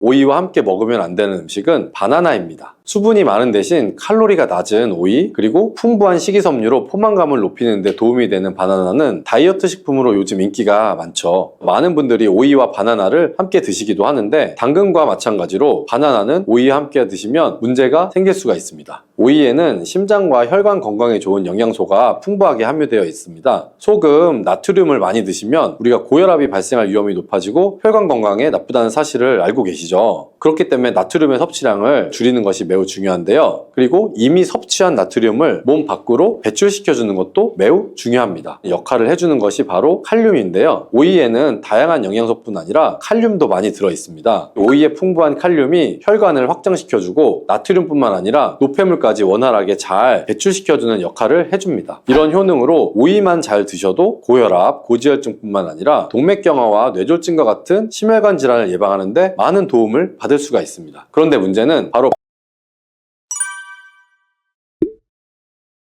오이와 함께 먹으면 안 되는 음식은 바나나입니다. 수분이 많은 대신 칼로리가 낮은 오이, 그리고 풍부한 식이섬유로 포만감을 높이는 데 도움이 되는 바나나는 다이어트 식품으로 요즘 인기가 많죠. 많은 분들이 오이와 바나나를 함께 드시기도 하는데, 당근과 마찬가지로 바나나는 오이와 함께 드시면 문제가 생길 수가 있습니다. 오이에는 심장과 혈관 건강에 좋은 영양소가 풍부하게 함유되어 있습니다. 소금, 나트륨을 많이 드시면 우리가 고혈압이 발생할 위험이 높아지고 혈관 건강에 나쁘다는 사실을 알고 계시죠. 그렇기 때문에 나트륨의 섭취량을 줄이는 것이 매우 중요한데요. 그리고 이미 섭취한 나트륨을 몸 밖으로 배출시켜주는 것도 매우 중요합니다. 역할을 해주는 것이 바로 칼륨인데요. 오이에는 다양한 영양소뿐 아니라 칼륨도 많이 들어있습니다. 오이의 풍부한 칼륨이 혈관을 확장시켜주고 나트륨뿐만 아니라 노폐물까지 원활하게 잘 배출시켜주는 역할을 해줍니다. 이런 효능으로 오이만 잘 드셔도 고혈압, 고지혈증뿐만 아니라 동맥경화와 뇌졸중과 같은 심혈관 질환을 예방하는 데 많은 도움을 받을 수가 있습니다. 그런데 문제는 바로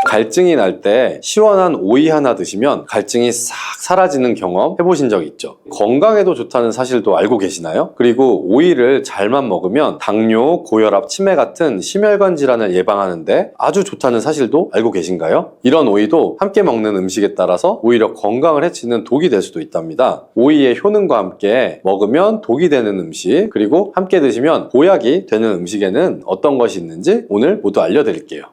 갈증이 날 때 시원한 오이 하나 드시면 갈증이 싹 사라지는 경험 해보신 적 있죠? 건강에도 좋다는 사실도 알고 계시나요? 그리고 오이를 잘만 먹으면 당뇨, 고혈압, 치매 같은 심혈관 질환을 예방하는데 아주 좋다는 사실도 알고 계신가요? 이런 오이도 함께 먹는 음식에 따라서 오히려 건강을 해치는 독이 될 수도 있답니다. 오이의 효능과 함께 먹으면 독이 되는 음식, 그리고 함께 드시면 보약이 되는 음식에는 어떤 것이 있는지 오늘 모두 알려드릴게요.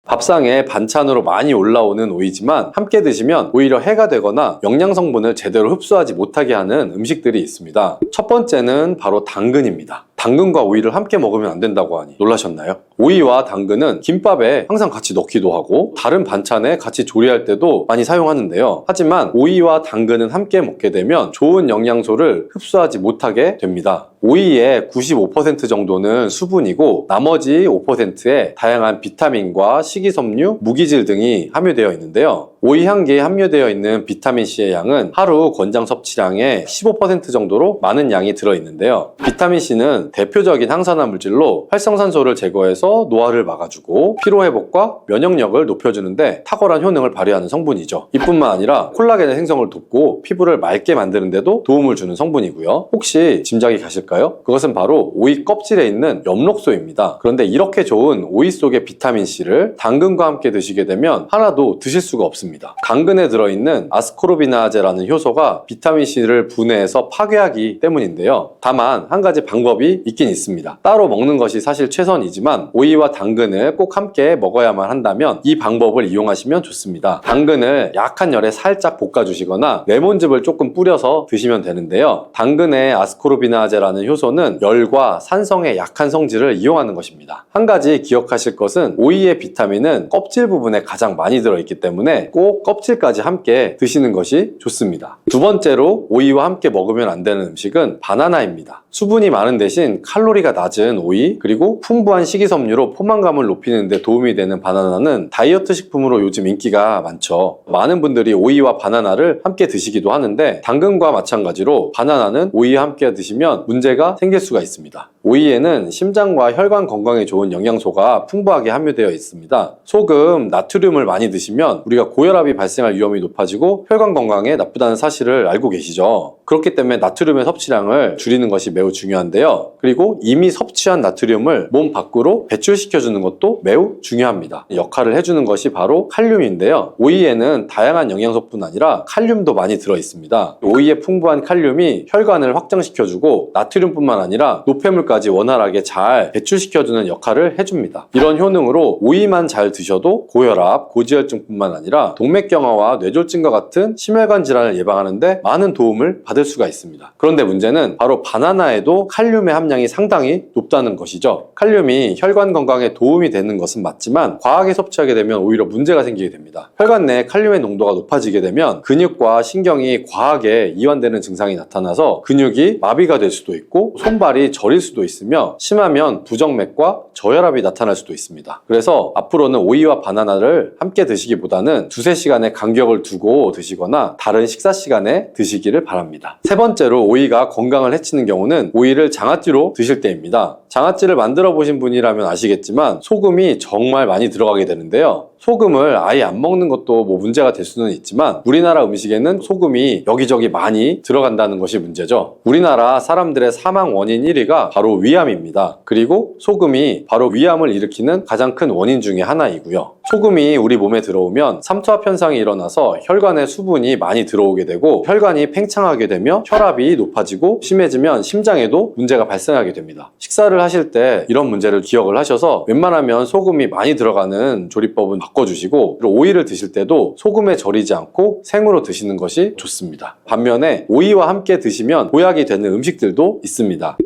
밥상에 반찬으로 많이 올라오는 오이지만 함께 드시면 오히려 해가 되거나 영양 성분을 제대로 흡수하지 못하게 하는 음식들이 있습니다. 첫 번째는 바로 당근입니다. 당근과 오이를 함께 먹으면 안 된다고 하니 놀라셨나요? 오이와 당근은 김밥에 항상 같이 넣기도 하고 다른 반찬에 같이 조리할 때도 많이 사용하는데요. 하지만 오이와 당근은 함께 먹게 되면 좋은 영양소를 흡수하지 못하게 됩니다. 오이의 95% 정도는 수분이고 나머지 5%에 다양한 비타민과 식이섬유, 무기질 등이 함유되어 있는데요. 오이 향기에 함유되어 있는 비타민C의 양은 하루 권장 섭취량의 15% 정도로 많은 양이 들어있는데요. 비타민C는 대표적인 항산화 물질로 활성산소를 제거해서 노화를 막아주고 피로회복과 면역력을 높여주는데 탁월한 효능을 발휘하는 성분이죠. 이뿐만 아니라 콜라겐의 생성을 돕고 피부를 맑게 만드는 데도 도움을 주는 성분이고요. 혹시 짐작이 가실까요? 그것은 바로 오이 껍질에 있는 엽록소입니다. 그런데 이렇게 좋은 오이 속의 비타민C를 당근과 함께 드시게 되면 하나도 드실 수가 없습니다. 당근에 들어있는 아스코르비나제라는 효소가 비타민C를 분해해서 파괴하기 때문인데요. 다만 한 가지 방법이 있긴 있습니다. 따로 먹는 것이 사실 최선이지만 오이와 당근을 꼭 함께 먹어야만 한다면 이 방법을 이용하시면 좋습니다. 당근을 약한 열에 살짝 볶아주시거나 레몬즙을 조금 뿌려서 드시면 되는데요. 당근의 아스코르비나제라는 효소는 열과 산성의 약한 성질을 이용하는 것입니다. 한 가지 기억하실 것은 오이의 비타민은 껍질 부분에 가장 많이 들어있기 때문에 꼭 껍질까지 함께 드시는 것이 좋습니다. 두 번째로 오이와 함께 먹으면 안 되는 음식은 바나나입니다. 수분이 많은 대신 칼로리가 낮은 오이, 그리고 풍부한 식이섬유로 포만감을 높이는 데 도움이 되는 바나나는 다이어트 식품으로 요즘 인기가 많죠. 많은 분들이 오이와 바나나를 함께 드시기도 하는데 당근과 마찬가지로 바나나는 오이와 함께 드시면 문제가 생길 수가 있습니다. 오이에는 심장과 혈관 건강에 좋은 영양소가 풍부하게 함유되어 있습니다. 소금, 나트륨을 많이 드시면 우리가 고혈압이 발생할 위험이 높아지고 혈관 건강에 나쁘다는 사실을 알고 계시죠. 그렇기 때문에 나트륨의 섭취량을 줄이는 것이 매우 중요한데요. 그리고 이미 섭취한 나트륨을 몸 밖으로 배출시켜주는 것도 매우 중요합니다. 역할을 해주는 것이 바로 칼륨인데요. 오이에는 다양한 영양소뿐 아니라 칼륨도 많이 들어있습니다. 오이의 풍부한 칼륨이 혈관을 확장시켜주고 나트륨뿐만 아니라 노폐물까지 원활하게 잘 배출시켜주는 역할을 해줍니다. 이런 효능으로 오이만 잘 드셔도 고혈압, 고지혈증뿐만 아니라 동맥경화와 뇌졸중과 같은 심혈관 질환을 예방하는 데 많은 도움을 받을 수가 있습니다. 그런데 문제는 바로 바나나에도 칼륨의 함량이 상당히 높다는 것이죠. 칼륨이 혈관 건강에 도움이 되는 것은 맞지만 과하게 섭취하게 되면 오히려 문제가 생기게 됩니다. 혈관 내에 칼륨의 농도가 높아지게 되면 근육과 신경이 과하게 이완되는 증상이 나타나서 근육이 마비가 될 수도 있고 손발이 저릴 수도 있으며 심하면 부정맥과 저혈압이 나타날 수도 있습니다. 그래서 앞으로는 오이와 바나나를 함께 드시기보다는 두세 시간의 간격을 두고 드시거나 다른 식사 시간에 드시기를 바랍니다. 세 번째로 오이가 건강을 해치는 경우는 오이를 장아찌로 드실 때입니다. 장아찌를 만들어 보신 분이라면 아시겠지만 소금이 정말 많이 들어가게 되는데요. 소금을 아예 안 먹는 것도 뭐 문제가 될 수는 있지만 우리나라 음식에는 소금이 여기저기 많이 들어간다는 것이 문제죠. 우리나라 사람들의 사망 원인 1위가 바로 위암입니다. 그리고 소금이 바로 위암을 일으키는 가장 큰 원인 중에 하나이고요. 소금이 우리 몸에 들어오면 삼투압 현상이 일어나서 혈관에 수분이 많이 들어오게 되고 혈관이 팽창하게 되며 혈압이 높아지고 심해지면 심장에도 문제가 발생하게 됩니다. 식사를 하실 때 이런 문제를 기억을 하셔서 웬만하면 소금이 많이 들어가는 조리법은 바꿔주시고, 그리고 오이를 드실 때도 소금에 절이지 않고 생으로 드시는 것이 좋습니다. 반면에 오이와 함께 드시면 보약이 되는 음식들도 있습니다.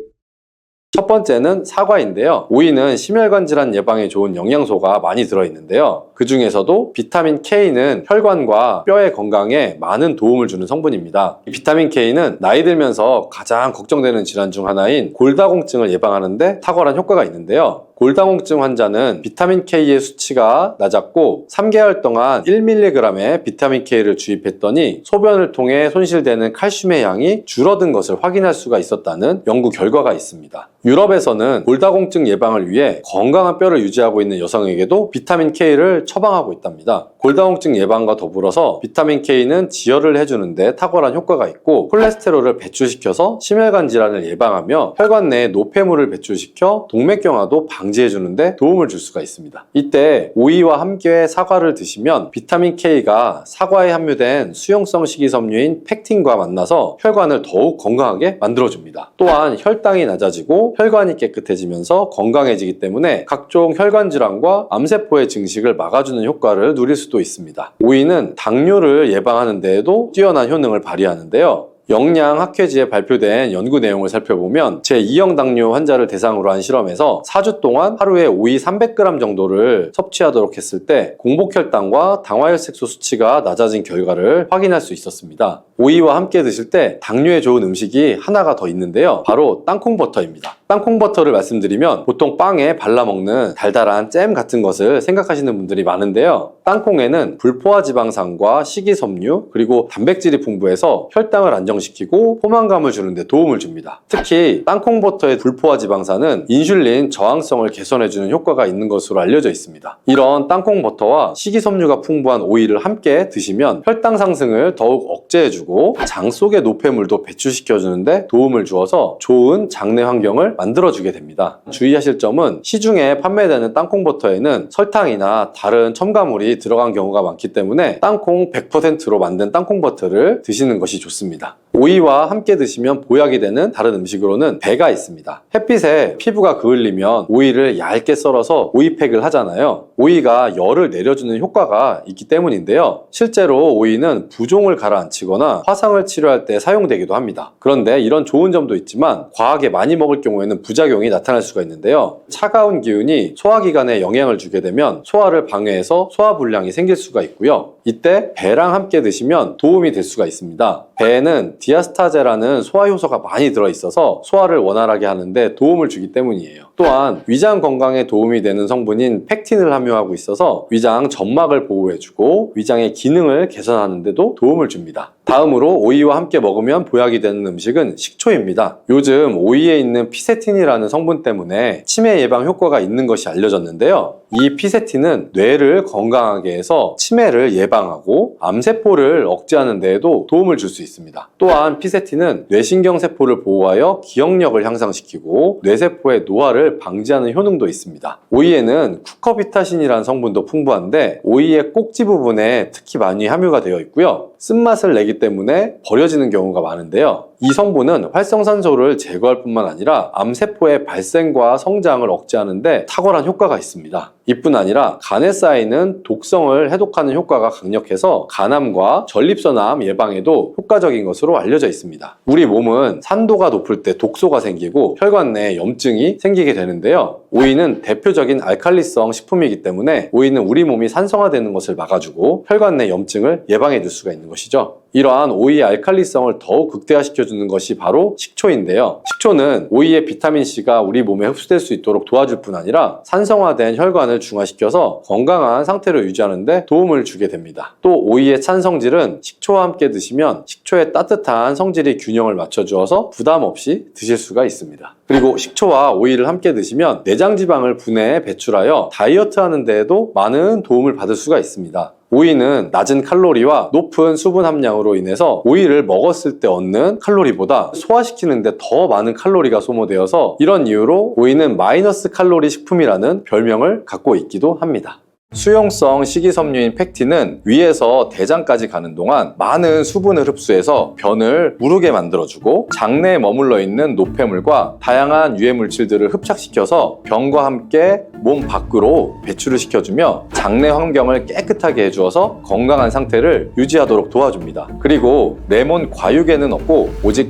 첫 번째는 사과인데요. 오이는 심혈관 질환 예방에 좋은 영양소가 많이 들어있는데요. 그 중에서도 비타민 K는 혈관과 뼈의 건강에 많은 도움을 주는 성분입니다. 이 비타민 K는 나이 들면서 가장 걱정되는 질환 중 하나인 골다공증을 예방하는데 탁월한 효과가 있는데요. 골다공증 환자는 비타민 K의 수치가 낮았고 3개월 동안 1mg의 비타민 K를 주입했더니 소변을 통해 손실되는 칼슘의 양이 줄어든 것을 확인할 수가 있었다는 연구 결과가 있습니다. 유럽에서는 골다공증 예방을 위해 건강한 뼈를 유지하고 있는 여성에게도 비타민 K를 처방하고 있답니다. 골다공증 예방과 더불어서 비타민 K는 지혈을 해주는데 탁월한 효과가 있고 콜레스테롤을 배출시켜서 심혈관 질환을 예방하며 혈관 내에 노폐물을 배출시켜 동맥경화도 방지해주는데 도움을 줄 수가 있습니다. 이때 오이와 함께 사과를 드시면 비타민 K가 사과에 함유된 수용성 식이섬유인 팩틴과 만나서 혈관을 더욱 건강하게 만들어줍니다. 또한 혈당이 낮아지고 혈관이 깨끗해지면서 건강해지기 때문에 각종 혈관 질환과 암세포의 증식을 막아주는 효과를 누릴 수도 있습니다. 오이는 당뇨를 예방하는 데에도 뛰어난 효능을 발휘하는데요. 영양학회지에 발표된 연구 내용을 살펴보면 제2형 당뇨 환자를 대상으로 한 실험에서 4주 동안 하루에 오이 300g 정도를 섭취하도록 했을 때 공복혈당과 당화혈색소 수치가 낮아진 결과를 확인할 수 있었습니다. 오이와 함께 드실 때 당뇨에 좋은 음식이 하나가 더 있는데요. 바로 땅콩버터입니다. 땅콩버터를 말씀드리면 보통 빵에 발라먹는 달달한 잼 같은 것을 생각하시는 분들이 많은데요. 땅콩에는 불포화 지방산과 식이섬유 그리고 단백질이 풍부해서 혈당을 안정시키고 포만감을 주는 데 도움을 줍니다. 특히 땅콩버터의 불포화 지방산은 인슐린 저항성을 개선해주는 효과가 있는 것으로 알려져 있습니다. 이런 땅콩버터와 식이섬유가 풍부한 오이를 함께 드시면 혈당 상승을 더욱 억제해주고 장 속의 노폐물도 배출시켜주는데 도움을 주어서 좋은 장내 환경을 만들어주게 됩니다. 주의하실 점은 시중에 판매되는 땅콩버터에는 설탕이나 다른 첨가물이 들어간 경우가 많기 때문에 땅콩 100%로 만든 땅콩버터를 드시는 것이 좋습니다. 오이와 함께 드시면 보약이 되는 다른 음식으로는 배가 있습니다. 햇빛에 피부가 그을리면 오이를 얇게 썰어서 오이팩을 하잖아요. 오이가 열을 내려주는 효과가 있기 때문인데요. 실제로 오이는 부종을 가라앉히거나 화상을 치료할 때 사용되기도 합니다. 그런데 이런 좋은 점도 있지만 과하게 많이 먹을 경우에는 부작용이 나타날 수가 있는데요. 차가운 기운이 소화기관에 영향을 주게 되면 소화를 방해해서 소화불량이 생길 수가 있고요. 이때 배랑 함께 드시면 도움이 될 수가 있습니다. 배에는 디아스타제라는 소화 효소가 많이 들어있어서 소화를 원활하게 하는데 도움을 주기 때문이에요. 또한 위장 건강에 도움이 되는 성분인 팩틴을 함유하고 있어서 위장 점막을 보호해주고 위장의 기능을 개선하는 데도 도움을 줍니다. 다음으로 오이와 함께 먹으면 보약이 되는 음식은 식초입니다. 요즘 오이에 있는 피세틴이라는 성분 때문에 치매 예방 효과가 있는 것이 알려졌는데요. 이 피세틴은 뇌를 건강하게 해서 치매를 예방하고 암세포를 억제하는 데에도 도움을 줄 수 있습니다. 또한 피세틴은 뇌신경세포를 보호하여 기억력을 향상시키고 뇌세포의 노화를 방지하는 효능도 있습니다. 오이에는 쿠커비타신이라는 성분도 풍부한데 오이의 꼭지 부분에 특히 많이 함유가 되어 있고요. 쓴맛을 내기 때문에 버려지는 경우가 많은데요. 이 성분은 활성산소를 제거할 뿐만 아니라 암세포의 발생과 성장을 억제하는 데 탁월한 효과가 있습니다. 이뿐 아니라 간에 쌓이는 독성을 해독하는 효과가 강력해서 간암과 전립선암 예방에도 효과적인 것으로 알려져 있습니다. 우리 몸은 산도가 높을 때 독소가 생기고 혈관 내에 염증이 생기게 되는데요. 오이는 대표적인 알칼리성 식품이기 때문에 오이는 우리 몸이 산성화되는 것을 막아주고 혈관 내 염증을 예방해 줄 수가 있는 것이죠. 이러한 오이의 알칼리성을 더욱 극대화시켜주는 것이 바로 식초인데요. 식초는 오이의 비타민C가 우리 몸에 흡수될 수 있도록 도와줄 뿐 아니라 산성화된 혈관을 중화시켜서 건강한 상태를 유지하는 데 도움을 주게 됩니다. 또 오이의 찬성질은 식초와 함께 드시면 식초의 따뜻한 성질이 균형을 맞춰주어서 부담 없이 드실 수가 있습니다. 그리고 식초와 오이를 함께 드시면 내장지방을 분해해 배출하여 다이어트 하는 데에도 많은 도움을 받을 수가 있습니다. 오이는 낮은 칼로리와 높은 수분 함량으로 인해서 오이를 먹었을 때 얻는 칼로리보다 소화시키는데 더 많은 칼로리가 소모되어서 이런 이유로 오이는 마이너스 칼로리 식품이라는 별명을 갖고 있기도 합니다. 수용성 식이섬유인 팩틴은 위에서 대장까지 가는 동안 많은 수분을 흡수해서 변을 무르게 만들어주고 장내에 머물러 있는 노폐물과 다양한 유해 물질들을 흡착시켜서 변과 함께 몸 밖으로 배출을 시켜주며 장내 환경을 깨끗하게 해주어서 건강한 상태를 유지하도록 도와줍니다. 그리고 레몬 과육에는 없고 오직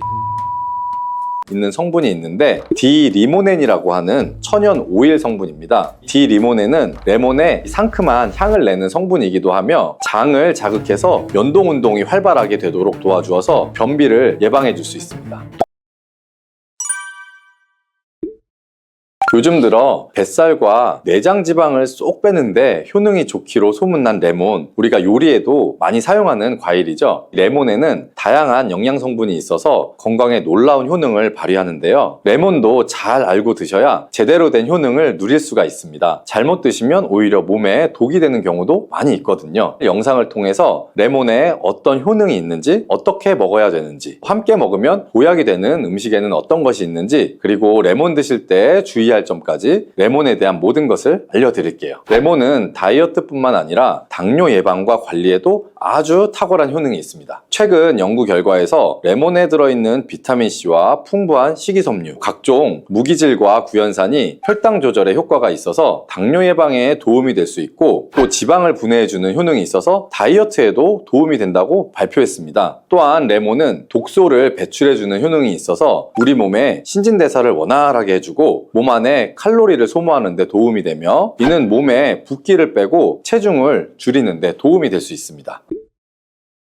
있는 성분이 있는데 디리모넨이라고 하는 천연 오일 성분입니다. 디리모넨은 레몬의 상큼한 향을 내는 성분이기도 하며 장을 자극해서 연동 운동이 활발하게 되도록 도와주어서 변비를 예방해 줄 수 있습니다. 요즘 들어 뱃살과 내장 지방을 쏙 빼는데 효능이 좋기로 소문난 레몬, 우리가 요리에도 많이 사용하는 과일이죠. 레몬에는 다양한 영양 성분이 있어서 건강에 놀라운 효능을 발휘하는데요. 레몬도 잘 알고 드셔야 제대로 된 효능을 누릴 수가 있습니다. 잘못 드시면 오히려 몸에 독이 되는 경우도 많이 있거든요. 영상을 통해서 레몬에 어떤 효능이 있는지, 어떻게 먹어야 되는지, 함께 먹으면 보약이 되는 음식에는 어떤 것이 있는지, 그리고 레몬 드실 때 주의할 점까지 레몬에 대한 모든 것을 알려드릴게요. 레몬은 다이어트뿐만 아니라 당뇨 예방과 관리에도 아주 탁월한 효능이 있습니다. 최근 연구 결과에서 레몬에 들어있는 비타민C와 풍부한 식이섬유, 각종 무기질과 구연산이 혈당 조절에 효과가 있어서 당뇨 예방에 도움이 될 수 있고 또 지방을 분해해주는 효능이 있어서 다이어트에도 도움이 된다고 발표했습니다. 또한 레몬은 독소를 배출해주는 효능이 있어서 우리 몸의 신진대사를 원활하게 해주고 몸 안에 칼로리를 소모하는 데 도움이 되며 이는 몸에 붓기를 빼고 체중을 줄이는 데 도움이 될 수 있습니다.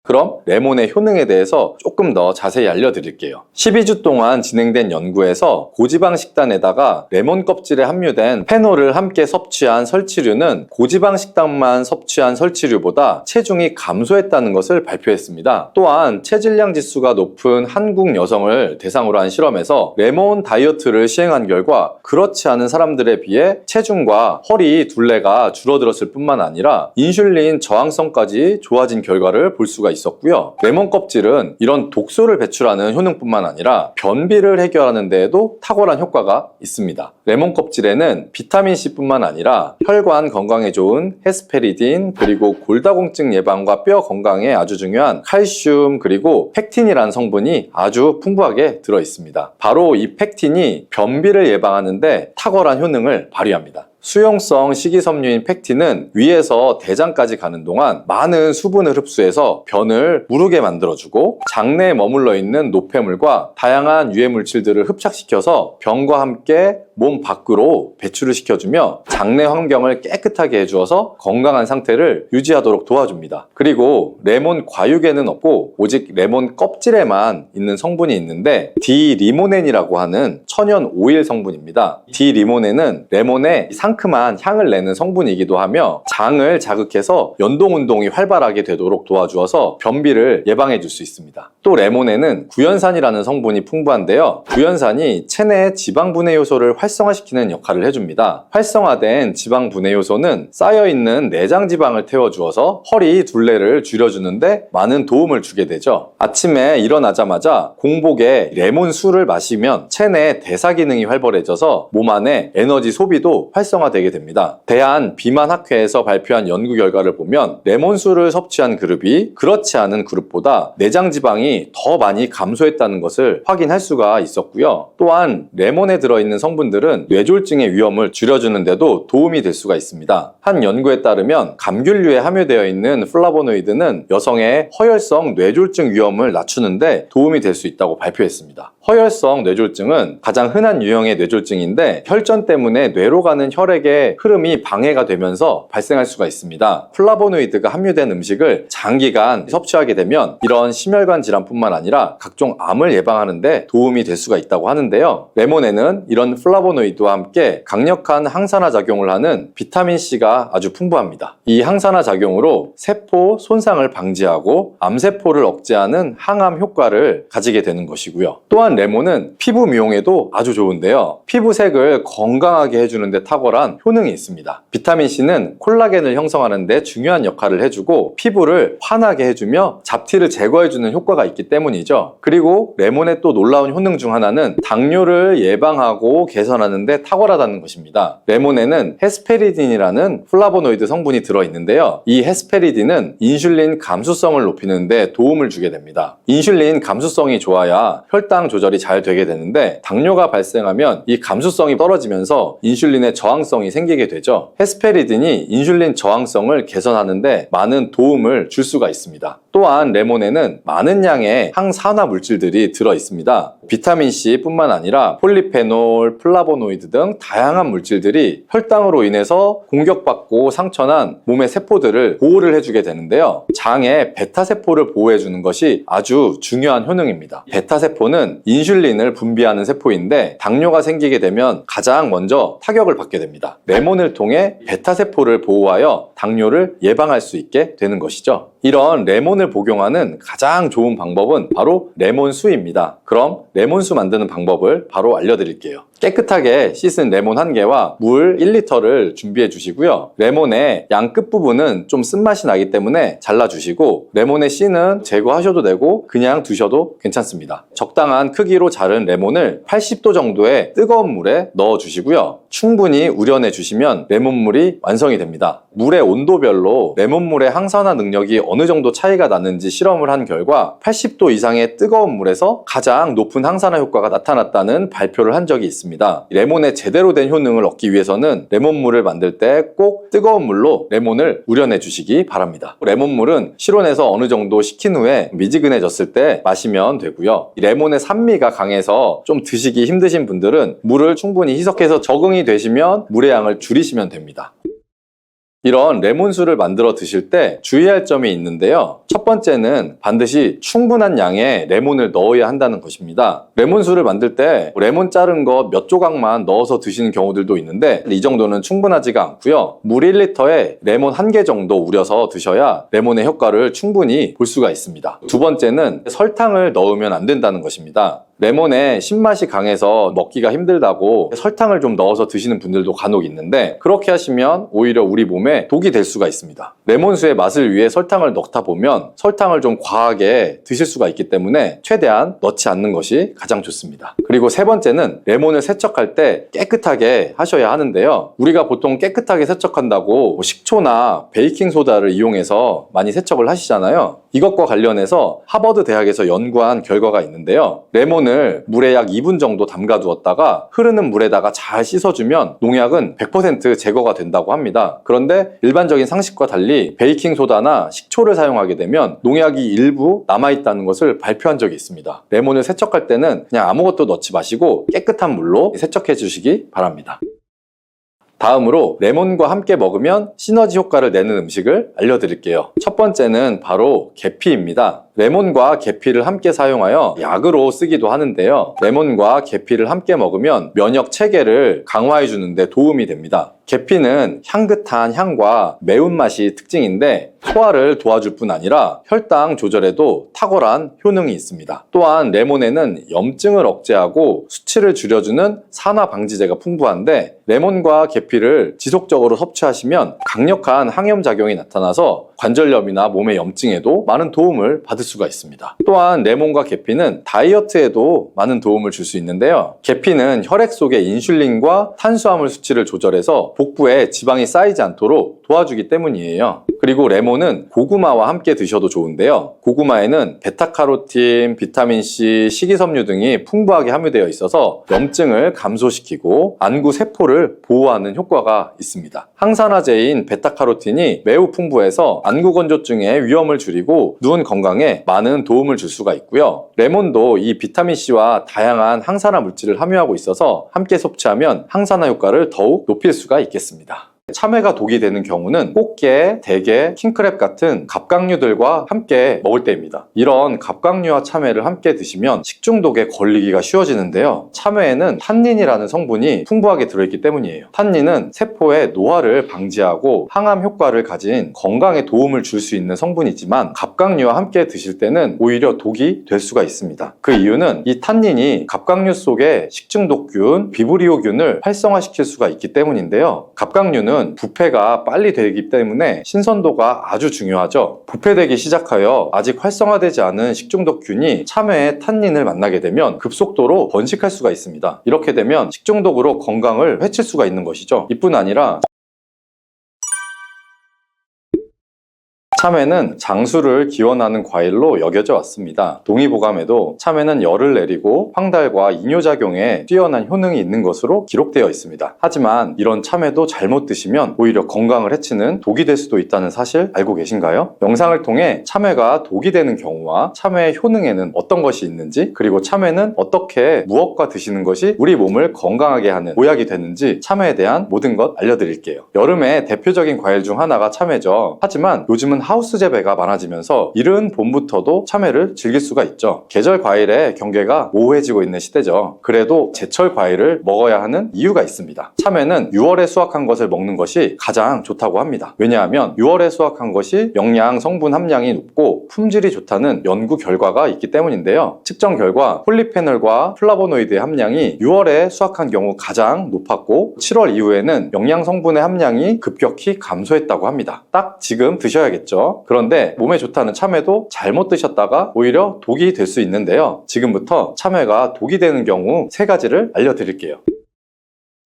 그럼 레몬의 효능에 대해서 조금 더 자세히 알려드릴게요. 12주 동안 진행된 연구에서 고지방 식단에다가 레몬 껍질에 함유된 페놀을 함께 섭취한 설치류는 고지방 식단만 섭취한 설치류보다 체중이 감소했다는 것을 발표했습니다. 또한 체질량 지수가 높은 한국 여성을 대상으로 한 실험에서 레몬 다이어트를 시행한 결과 그렇지 않은 사람들에 비해 체중과 허리 둘레가 줄어들었을 뿐만 아니라 인슐린 저항성까지 좋아진 결과를 볼 수가 있었고요. 레몬 껍질은 이런 독소를 배출하는 효능뿐만 아니라 변비를 해결하는 데에도 탁월한 효과가 있습니다. 레몬 껍질에는 비타민C뿐만 아니라 혈관 건강에 좋은 헤스페리딘, 그리고 골다공증 예방과 뼈 건강에 아주 중요한 칼슘, 그리고 팩틴이라는 성분이 아주 풍부하게 들어 있습니다. 바로 이 팩틴이 변비를 예방하는데 탁월한 효능을 발휘합니다. 수용성 식이섬유인 팩틴은 위에서 대장까지 가는 동안 많은 수분을 흡수해서 변을 무르게 만들어주고 장내에 머물러 있는 노폐물과 다양한 유해 물질들을 흡착시켜서 변과 함께 몸 밖으로 배출을 시켜주며 장내 환경을 깨끗하게 해주어서 건강한 상태를 유지하도록 도와줍니다. 그리고 레몬 과육에는 없고 오직 레몬 껍질에만 있는 성분이 있는데 디리모넨이라고 하는 천연 오일 성분입니다. 디리모넨은 레몬의 상큼한 향을 내는 성분이기도 하며 장을 자극해서 연동 운동이 활발하게 되도록 도와주어서 변비를 예방해 줄 수 있습니다. 또 레몬에는 구연산이라는 성분이 풍부한데요. 구연산이 체내 지방 분해 요소를 활성화시키는 역할을 해줍니다. 활성화된 지방 분해 요소는 쌓여있는 내장 지방을 태워주어서 허리 둘레를 줄여주는데 많은 도움을 주게 되죠. 아침에 일어나자마자 공복에 레몬 술을 마시면 체내 대사 기능이 활발해져서 몸 안에 에너지 소비도 활성화되게 됩니다. 대한비만학회에서 발표한 연구 결과를 보면 레몬 술을 섭취한 그룹이 그렇지 않은 그룹보다 내장 지방이 더 많이 감소했다는 것을 확인할 수가 있었고요. 또한 레몬에 들어있는 성분들은 뇌졸중의 위험을 줄여주는 데도 도움이 될 수가 있습니다. 한 연구에 따르면 감귤류에 함유되어 있는 플라보노이드는 여성의 허혈성 뇌졸중 위험을 낮추는데 도움이 될 수 있다고 발표했습니다. 허혈성 뇌졸중은 가장 흔한 유형의 뇌졸중인데 혈전 때문에 뇌로 가는 혈액의 흐름이 방해가 되면서 발생할 수가 있습니다. 플라보노이드가 함유된 음식을 장기간 섭취하게 되면 이런 심혈관 질환뿐만 아니라 각종 암을 예방하는 데 도움이 될 수가 있다고 하는데요. 레몬에는 이런 플라보노이드와 함께 강력한 항산화 작용을 하는 비타민C가 아주 풍부합니다. 이 항산화 작용으로 세포 손상을 방지하고 암세포를 억제하는 항암 효과를 가지게 되는 것이고요. 또한 레몬은 피부 미용에도 아주 좋은데요. 피부색을 건강하게 해주는 데 탁월한 효능이 있습니다. 비타민C는 콜라겐을 형성하는 데 중요한 역할을 해주고 피부를 환하게 해주며 잡티를 제거해주는 효과가 있기 때문이죠. 그리고 레몬의 또 놀라운 효능 중 하나는 당뇨를 예방하고 개선하는 데 탁월하다는 것입니다. 레몬에는 헤스페리딘이라는 플라보노이드 성분이 들어있는데요. 이 헤스페리딘은 인슐린 감수성을 높이는 데 도움을 주게 됩니다. 인슐린 감수성이 좋아야 혈당 조절이 잘 되게 되는데 당뇨가 발생하면 이 감수성이 떨어지면서 인슐린의 저항성이 생기게 되죠. 헤스페리딘이 인슐린 저항성을 개선하는데 많은 도움을 줄 수가 있습니다. 또한 레몬에는 많은 양의 항산화 물질들이 들어 있습니다. 비타민C 뿐만 아니라 폴리페놀, 플라보노이드 등 다양한 물질들이 혈당으로 인해서 공격받고 상처난 몸의 세포들을 보호를 해주게 되는데요. 장의 베타세포를 보호해주는 것이 아주 중요한 효능입니다. 베타세포는 인슐린을 분비하는 세포인데 당뇨가 생기게 되면 가장 먼저 타격을 받게 됩니다. 레몬을 통해 베타세포를 보호하여 당뇨를 예방할 수 있게 되는 것이죠. 이런 레몬을 복용하는 가장 좋은 방법은 바로 레몬수입니다. 그럼 레몬수 만드는 방법을 바로 알려드릴게요. 깨끗하게 씻은 레몬 1개와 물 1리터를 준비해 주시고요. 레몬의 양 끝부분은 좀 쓴맛이 나기 때문에 잘라주시고 레몬의 씨는 제거하셔도 되고 그냥 두셔도 괜찮습니다. 적당한 크기로 자른 레몬을 80도 정도의 뜨거운 물에 넣어 주시고요. 충분히 우려내 주시면 레몬물이 완성이 됩니다. 물의 온도별로 레몬물의 항산화 능력이 어느 정도 차이가 나는지 실험을 한 결과 80도 이상의 뜨거운 물에서 가장 높은 항산화 효과가 나타났다는 발표를 한 적이 있습니다. 레몬의 제대로 된 효능을 얻기 위해서는 레몬물을 만들 때 꼭 뜨거운 물로 레몬을 우려내 주시기 바랍니다. 레몬물은 실온에서 어느 정도 식힌 후에 미지근해졌을 때 마시면 되고요. 레몬의 산미가 강해서 좀 드시기 힘드신 분들은 물을 충분히 희석해서 적응이 되시면 물의 양을 줄이시면 됩니다. 이런 레몬수를 만들어 드실 때 주의할 점이 있는데요. 첫 번째는 반드시 충분한 양의 레몬을 넣어야 한다는 것입니다. 레몬수를 만들 때 레몬 자른 거 몇 조각만 넣어서 드시는 경우들도 있는데 이 정도는 충분하지가 않고요. 물 1리터에 레몬 1개 정도 우려서 드셔야 레몬의 효과를 충분히 볼 수가 있습니다. 두 번째는 설탕을 넣으면 안 된다는 것입니다. 레몬의 신맛이 강해서 먹기가 힘들다고 설탕을 좀 넣어서 드시는 분들도 간혹 있는데 그렇게 하시면 오히려 우리 몸에 독이 될 수가 있습니다. 레몬수의 맛을 위해 설탕을 넣다 보면 설탕을 좀 과하게 드실 수가 있기 때문에 최대한 넣지 않는 것이 가장 좋습니다. 그리고 세 번째는 레몬을 세척할 때 깨끗하게 하셔야 하는데요. 우리가 보통 깨끗하게 세척한다고 식초나 베이킹소다를 이용해서 많이 세척을 하시잖아요. 이것과 관련해서 하버드 대학에서 연구한 결과가 있는데요. 레몬을 물에 약 2분 정도 담가 두었다가 흐르는 물에다가 잘 씻어주면 농약은 100% 제거가 된다고 합니다. 그런데 일반적인 상식과 달리 베이킹소다나 식초를 사용하게 되면 농약이 일부 남아있다는 것을 발표한 적이 있습니다. 레몬을 세척할 때는 그냥 아무것도 넣지 마시고 깨끗한 물로 세척해 주시기 바랍니다. 다음으로 레몬과 함께 먹으면 시너지 효과를 내는 음식을 알려드릴게요. 첫 번째는 바로 계피입니다. 레몬과 계피를 함께 사용하여 약으로 쓰기도 하는데요. 레몬과 계피를 함께 먹으면 면역 체계를 강화해 주는 데 도움이 됩니다. 계피는 향긋한 향과 매운맛이 특징인데 소화를 도와줄 뿐 아니라 혈당 조절에도 탁월한 효능이 있습니다. 또한 레몬에는 염증을 억제하고 수치를 줄여주는 산화 방지제가 풍부한데 레몬과 계피를 지속적으로 섭취하시면 강력한 항염작용이 나타나서 관절염이나 몸의 염증에도 많은 도움을 받을 수가 있습니다. 또한 레몬과 계피는 다이어트에도 많은 도움을 줄 수 있는데요. 계피는 혈액 속의 인슐린과 탄수화물 수치를 조절해서 복부에 지방이 쌓이지 않도록 도와주기 때문이에요. 그리고 레몬은 고구마와 함께 드셔도 좋은데요. 고구마에는 베타카로틴, 비타민C, 식이섬유 등이 풍부하게 함유되어 있어서 염증을 감소시키고 안구 세포를 보호하는 효과가 있습니다. 항산화제인 베타카로틴이 매우 풍부해서 안구 건조증의 위험을 줄이고 눈 건강에 많은 도움을 줄 수가 있고요. 레몬도 이 비타민C와 다양한 항산화 물질을 함유하고 있어서 함께 섭취하면 항산화 효과를 더욱 높일 수가 있겠습니다. 참외가 독이 되는 경우는 꽃게, 대게, 킹크랩 같은 갑각류들과 함께 먹을 때입니다. 이런 갑각류와 참외를 함께 드시면 식중독에 걸리기가 쉬워지는데요. 참외에는 탄닌이라는 성분이 풍부하게 들어있기 때문이에요. 탄닌은 세포의 노화를 방지하고 항암 효과를 가진 건강에 도움을 줄 수 있는 성분이지만 갑각류와 함께 드실 때는 오히려 독이 될 수가 있습니다. 그 이유는 이 탄닌이 갑각류 속의 식중독균, 비브리오균을 활성화시킬 수가 있기 때문인데요. 갑각류는 부패가 빨리 되기 때문에 신선도가 아주 중요하죠. 부패되기 시작하여 아직 활성화되지 않은 식중독균이 참외의 탄닌을 만나게 되면 급속도로 번식할 수가 있습니다. 이렇게 되면 식중독으로 건강을 해칠 수가 있는 것이죠. 이뿐 아니라 참외는 장수를 기원하는 과일로 여겨져 왔습니다. 동의보감에도 참외는 열을 내리고 황달과 이뇨작용에 뛰어난 효능이 있는 것으로 기록되어 있습니다. 하지만 이런 참외도 잘못 드시면 오히려 건강을 해치는 독이 될 수도 있다는 사실 알고 계신가요? 영상을 통해 참외가 독이 되는 경우와 참외의 효능에는 어떤 것이 있는지, 그리고 참외는 어떻게 무엇과 드시는 것이 우리 몸을 건강하게 하는 보약이 되는지 참외에 대한 모든 것 알려드릴게요. 여름의 대표적인 과일 중 하나가 참외죠. 하지만 요즘은 하우스 재배가 많아지면서 이른 봄부터도 참외를 즐길 수가 있죠. 계절 과일의 경계가 모호해지고 있는 시대죠. 그래도 제철 과일을 먹어야 하는 이유가 있습니다. 참외는 6월에 수확한 것을 먹는 것이 가장 좋다고 합니다. 왜냐하면 6월에 수확한 것이 영양 성분 함량이 높고 품질이 좋다는 연구 결과가 있기 때문인데요. 측정 결과 폴리페놀과 플라보노이드의 함량이 6월에 수확한 경우 가장 높았고 7월 이후에는 영양 성분의 함량이 급격히 감소했다고 합니다. 딱 지금 드셔야겠죠. 그런데 몸에 좋다는 참외도 잘못 드셨다가 오히려 독이 될 수 있는데요. 지금부터 참외가 독이 되는 경우 3가지를 알려드릴게요.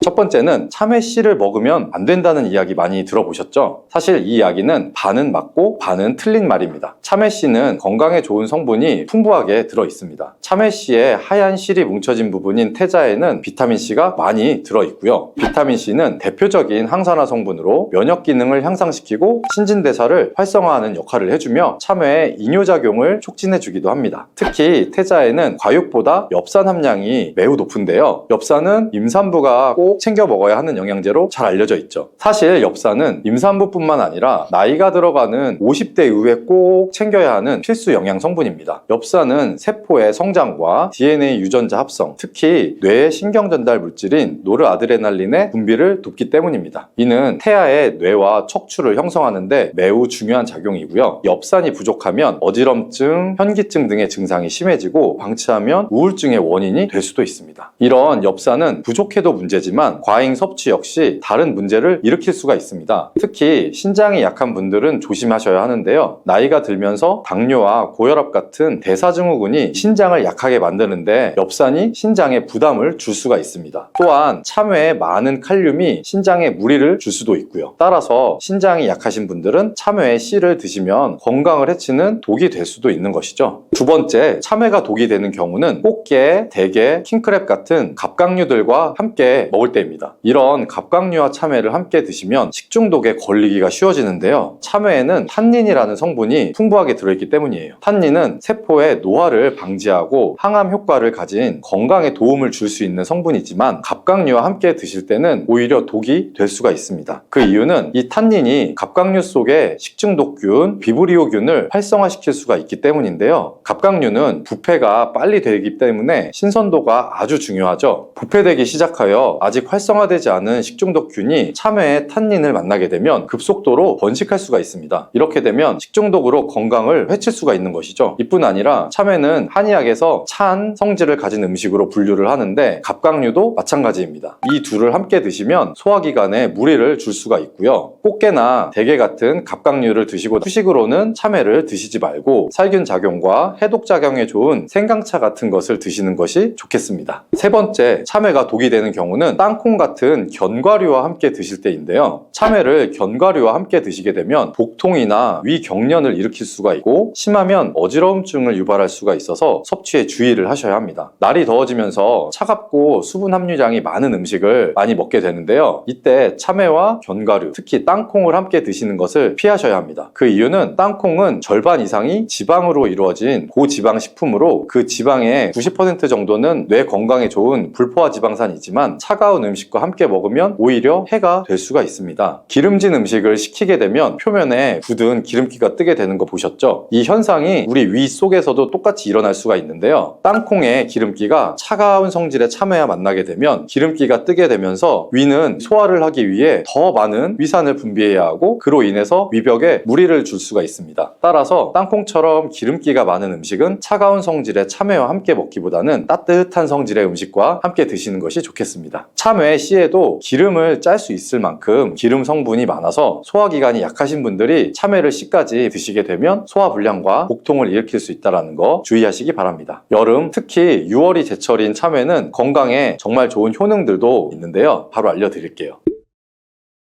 첫 번째는 참외 씨를 먹으면 안 된다는 이야기 많이 들어보셨죠? 사실 이 이야기는 반은 맞고 반은 틀린 말입니다. 참외 씨는 건강에 좋은 성분이 풍부하게 들어 있습니다. 참외 씨에 하얀 실이 뭉쳐진 부분인 태자에는 비타민 C가 많이 들어 있고요. 비타민 C는 대표적인 항산화 성분으로 면역 기능을 향상시키고 신진대사를 활성화하는 역할을 해주며 참외의 이뇨작용을 촉진해 주기도 합니다. 특히 태자에는 과육보다 엽산 함량이 매우 높은데요. 엽산은 임산부가 꼭 챙겨 먹어야 하는 영양제로 잘 알려져 있죠. 사실 엽산은 임산부뿐만 아니라 나이가 들어가는 50대 이후에 꼭 챙겨야 하는 필수 영양 성분입니다. 엽산은 세포의 성장과 DNA 유전자 합성, 특히 뇌의 신경 전달 물질인 노르아드레날린의 분비를 돕기 때문입니다. 이는 태아의 뇌와 척추를 형성하는데 매우 중요한 작용이고요. 엽산이 부족하면 어지럼증, 현기증 등의 증상이 심해지고 방치하면 우울증의 원인이 될 수도 있습니다. 이런 엽산은 부족해도 문제지만 과잉 섭취 역시 다른 문제를 일으킬 수가 있습니다. 특히 신장이 약한 분들은 조심하셔야 하는데요. 나이가 들면서 당뇨와 고혈압 같은 대사증후군이 신장을 약하게 만드는데 엽산이 신장에 부담을 줄 수가 있습니다. 또한 참외에 많은 칼륨이 신장에 무리를 줄 수도 있고요. 따라서 신장이 약하신 분들은 참외의 씨를 드시면 건강을 해치는 독이 될 수도 있는 것이죠. 두 번째, 참외가 독이 되는 경우는 꽃게, 대게, 킹크랩 같은 갑각류들과 함께 먹을 때입니다. 이런 갑각류와 참외를 함께 드시면 식중독에 걸리기가 쉬워지는데요. 참외에는 탄닌이라는 성분이 풍부하게 들어있기 때문이에요. 탄닌은 세포의 노화를 방지하고 항암 효과를 가진 건강에 도움을 줄 수 있는 성분이지만 갑각류와 함께 드실 때는 오히려 독이 될 수가 있습니다. 그 이유는 이 탄닌이 갑각류 속의 식중독균, 비브리오균을 활성화시킬 수가 있기 때문인데요. 갑각류는 부패가 빨리 되기 때문에 신선도가 아주 중요하죠. 부패되기 시작하여 아직 활성화되지 않은 식중독균이 참외의 탄닌을 만나게 되면 급속도로 번식할 수가 있습니다. 이렇게 되면 식중독으로 건강을 해칠 수가 있는 것이죠. 이뿐 아니라 참외는 한의학에서 찬 성질을 가진 음식으로 분류를 하는데 갑각류도 마찬가지입니다. 이 둘을 함께 드시면 소화기관에 무리를 줄 수가 있고요. 꽃게나 대게 같은 갑각류를 드시고 후식으로는 참외를 드시지 말고 살균 작용과 해독 작용에 좋은 생강차 같은 것을 드시는 것이 좋겠습니다. 세 번째, 참외가 독이 되는 경우는 땅콩 같은 견과류와 함께 드실 때인데요. 참외를 견과류와 함께 드시게 되면 복통이나 위경련을 일으킬 수가 있고 심하면 어지러움증을 유발할 수가 있어서 섭취에 주의를 하셔야 합니다. 날이 더워지면서 차갑고 수분 함유량이 많은 음식을 많이 먹게 되는데요. 이때 참외와 견과류, 특히 땅콩을 함께 드시는 것을 피하셔야 합니다. 그 이유는 땅콩은 절반 이상이 지방으로 이루어진 고지방 식품으로 그 지방의 90% 정도는 뇌 건강에 좋은 불포화 지방산이지만 차가운 음식과 함께 먹으면 오히려 해가 될 수가 있습니다. 기름진 음식을 식히게 되면 표면에 굳은 기름기가 뜨게 되는 거 보셨죠? 이 현상이 우리 위 속에서도 똑같이 일어날 수가 있는데요. 땅콩의 기름기가 차가운 성질의 참외와 만나게 되면 기름기가 뜨게 되면서 위는 소화를 하기 위해 더 많은 위산을 분비해야 하고 그로 인해서 위벽에 무리를 줄 수가 있습니다. 따라서 땅콩처럼 기름기가 많은 음식은 차가운 성질의 참외와 함께 먹기보다는 따뜻한 성질의 음식과 함께 드시는 것이 좋겠습니다. 참외 씨에도 기름을 짤 수 있을 만큼 기름 성분이 많아서 소화기관이 약하신 분들이 참외를 씨까지 드시게 되면 소화불량과 복통을 일으킬 수 있다는 거 주의하시기 바랍니다. 여름, 특히 6월이 제철인 참외는 건강에 정말 좋은 효능들도 있는데요. 바로 알려드릴게요.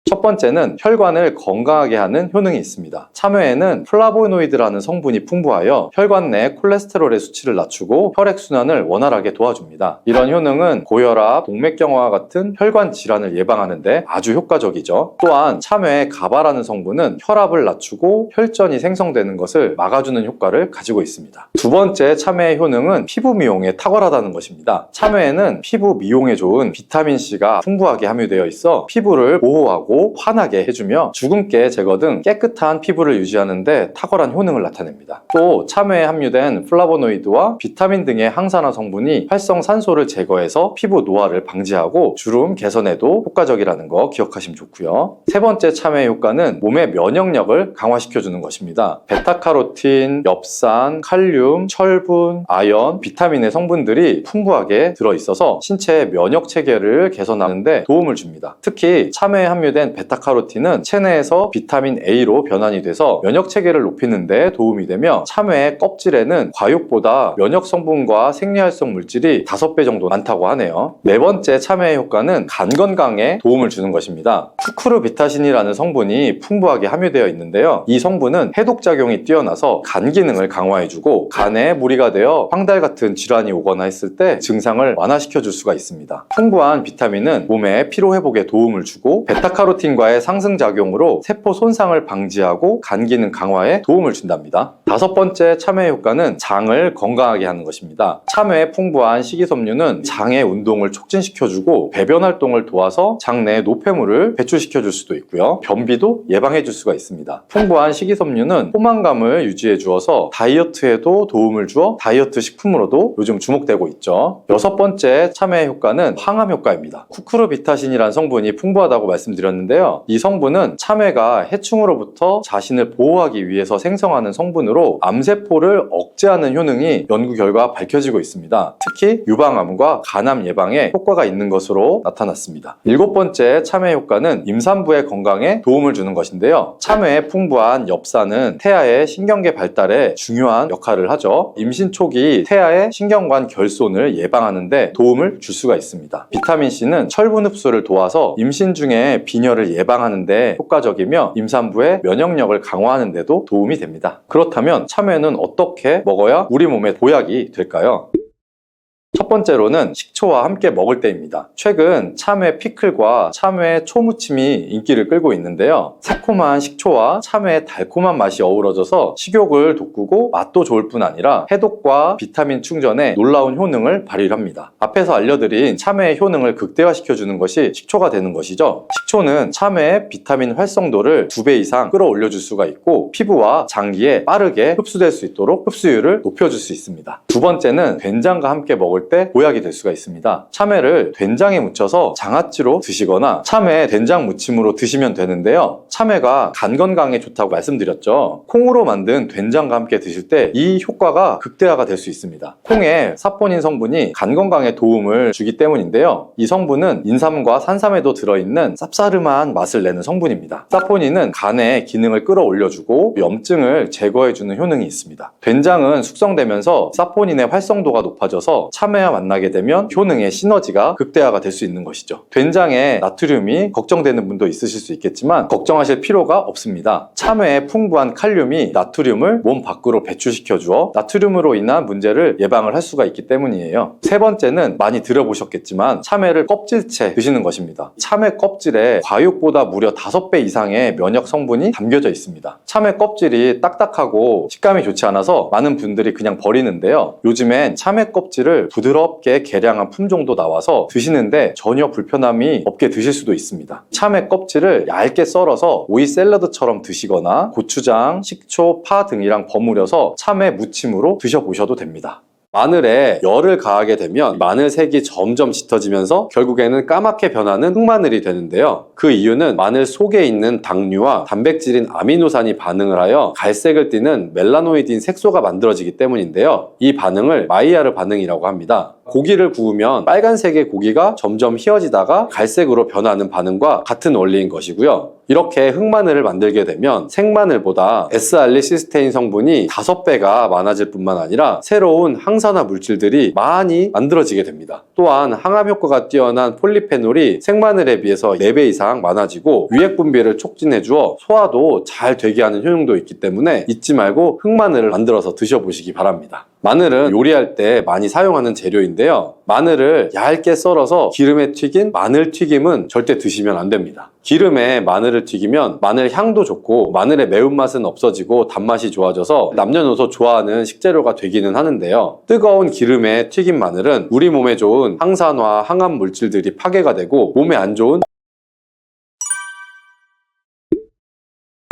첫 번째는 혈관을 건강하게 하는 효능이 있습니다. 참외에는 플라보노이드라는 성분이 풍부하여 혈관 내 콜레스테롤의 수치를 낮추고 혈액순환을 원활하게 도와줍니다. 이런 효능은 고혈압, 동맥경화와 같은 혈관 질환을 예방하는 데 아주 효과적이죠. 또한 참외의 가바라는 성분은 혈압을 낮추고 혈전이 생성되는 것을 막아주는 효과를 가지고 있습니다. 두 번째 참외의 효능은 피부 미용에 탁월하다는 것입니다. 참외에는 피부 미용에 좋은 비타민C가 풍부하게 함유되어 있어 피부를 보호하고 환하게 해주며 주근깨 제거 등 깨끗한 피부를 유지하는 데 탁월한 효능을 나타냅니다. 또 참외에 함유된 플라보노이드와 비타민 등의 항산화 성분이 활성산소를 제거해서 피부 노화를 방지하고 주름 개선에도 효과적이라는 거 기억하시면 좋고요. 세 번째 참외의 효과는 몸의 면역력을 강화시켜주는 것입니다. 베타카로틴, 엽산, 칼륨, 철분, 아연, 비타민의 성분들이 풍부하게 들어있어서 신체의 면역 체계를 개선하는 데 도움을 줍니다. 특히 참외에 함유된 베타카로틴은 체내에서 비타민 A로 변환이 돼서 면역 체계를 높이는 데 도움이 되며 참외의 껍질에는 과육보다 면역 성분과 생리활성 물질이 5배 정도 많다고 하네요. 네 번째 참외의 효과는 간 건강에 도움을 주는 것입니다. 쿠쿠르비타신이라는 성분이 풍부하게 함유되어 있는데요. 이 성분은 해독작용이 뛰어나서 간 기능을 강화해주고 간에 무리가 되어 황달 같은 질환이 오거나 했을 때 증상을 완화시켜 줄 수가 있습니다. 풍부한 비타민은 몸의 피로회복에 도움을 주고 베타카로틴과의 상승작용으로 세포 손상을 방지하고 간 기능 강화에 도움을 준답니다. 다섯 번째 참외의 효과는 장을 건강하게 하는 것입니다. 참외에 풍부한 식이섬유는 장의 운동을 촉진시켜주고 배변 활동을 도와서 장내 노폐물을 배출시켜줄 수도 있고요. 변비도 예방해줄 수가 있습니다. 풍부한 식이섬유는 포만감을 유지해 주어서 다이어트에도 도움을 주어 다이어트 식품으로도 요즘 주목되고 있죠. 여섯 번째 참외의 효과는 항암 효과입니다. 쿠쿠르비타신이라는 성분이 풍부하다고 말씀드렸는데요. 이 성분은 참외가 해충으로부터 자신을 보호하기 위해서 생성하는 성분으로 암세포를 억제하는 효능이 연구 결과 밝혀지고 있습니다. 특히 유방암과 간암 예방에 효과가 있는 것으로 나타났습니다. 일곱 번째 참외 효과는 임산부의 건강에 도움을 주는 것인데요. 참외에 풍부한 엽산은 태아의 신경계 발달에 중요한 역할을 하죠. 임신 초기 태아의 신경관 결손을 예방하는 데 도움을 줄 수가 있습니다. 비타민C는 철분 흡수를 도와서 임신 중에 빈혈을 예방하는 데 효과적이며 임산부의 면역력을 강화하는 데도 도움이 됩니다. 그렇다면 참외는 어떻게 먹어야 우리 몸에 보약이 될까요? 첫 번째로는 식초와 함께 먹을 때입니다. 최근 참외 피클과 참외 초무침이 인기를 끌고 있는데요. 새콤한 식초와 참외의 달콤한 맛이 어우러져서 식욕을 돋구고 맛도 좋을 뿐 아니라 해독과 비타민 충전에 놀라운 효능을 발휘합니다. 앞에서 알려드린 참외의 효능을 극대화시켜주는 것이 식초가 되는 것이죠. 식초는 참외의 비타민 활성도를 2배 이상 끌어올려줄 수가 있고 피부와 장기에 빠르게 흡수될 수 있도록 흡수율을 높여줄 수 있습니다. 두 번째는 된장과 함께 먹을 때 보약이 될 수가 있습니다. 참외를 된장에 묻혀서 장아찌로 드시거나 참외 된장 무침으로 드시면 되는데요. 참외가 간 건강에 좋다고 말씀드렸죠. 콩으로 만든 된장과 함께 드실 때 이 효과가 극대화가 될 수 있습니다. 콩에 사포닌 성분이 간 건강에 도움을 주기 때문인데요. 이 성분은 인삼과 산삼에도 들어있는 쌉싸름한 맛을 내는 성분입니다. 사포닌은 간의 기능을 끌어올려주고 염증을 제거해주는 효능이 있습니다. 된장은 숙성되면서 사포닌의 활성도가 높아져서 참외 참외와 만나게 되면 효능의 시너지가 극대화가 될 수 있는 것이죠. 된장에 나트륨이 걱정되는 분도 있으실 수 있겠지만 걱정하실 필요가 없습니다. 참외의 풍부한 칼륨이 나트륨을 몸 밖으로 배출시켜 주어 나트륨으로 인한 문제를 예방을 할 수가 있기 때문이에요. 세 번째는 많이 들어보셨겠지만 참외를 껍질째 드시는 것입니다. 참외 껍질에 과육보다 무려 5배 이상의 면역 성분이 담겨져 있습니다. 참외 껍질이 딱딱하고 식감이 좋지 않아서 많은 분들이 그냥 버리는데요. 요즘엔 참외 껍질을 부드럽게 개량한 품종도 나와서 드시는데 전혀 불편함이 없게 드실 수도 있습니다. 참외 껍질을 얇게 썰어서 오이 샐러드처럼 드시거나 고추장, 식초, 파 등이랑 버무려서 참외 무침으로 드셔보셔도 됩니다. 마늘에 열을 가하게 되면 마늘 색이 점점 짙어지면서 결국에는 까맣게 변하는 흑마늘이 되는데요. 그 이유는 마늘 속에 있는 당류와 단백질인 아미노산이 반응을 하여 갈색을 띠는 멜라노이드인 색소가 만들어지기 때문인데요. 이 반응을 마이야르 반응이라고 합니다. 고기를 구우면 빨간색의 고기가 점점 휘어지다가 갈색으로 변하는 반응과 같은 원리인 것이고요. 이렇게 흑마늘을 만들게 되면 생마늘보다 S알리시스테인 성분이 5배가 많아질 뿐만 아니라 새로운 항산화 물질들이 많이 만들어지게 됩니다. 또한 항암 효과가 뛰어난 폴리페놀이 생마늘에 비해서 4배 이상 많아지고 유액 분비를 촉진해 주어 소화도 잘 되게 하는 효능도 있기 때문에 잊지 말고 흑마늘을 만들어서 드셔보시기 바랍니다. 마늘은 요리할 때 많이 사용하는 재료인데요. 마늘을 얇게 썰어서 기름에 튀긴 마늘 튀김은 절대 드시면 안 됩니다. 기름에 마늘을 튀기면 마늘 향도 좋고 마늘의 매운맛은 없어지고 단맛이 좋아져서 남녀노소 좋아하는 식재료가 되기는 하는데요. 뜨거운 기름에 튀긴 마늘은 우리 몸에 좋은 항산화, 항암 물질들이 파괴가 되고 몸에 안 좋은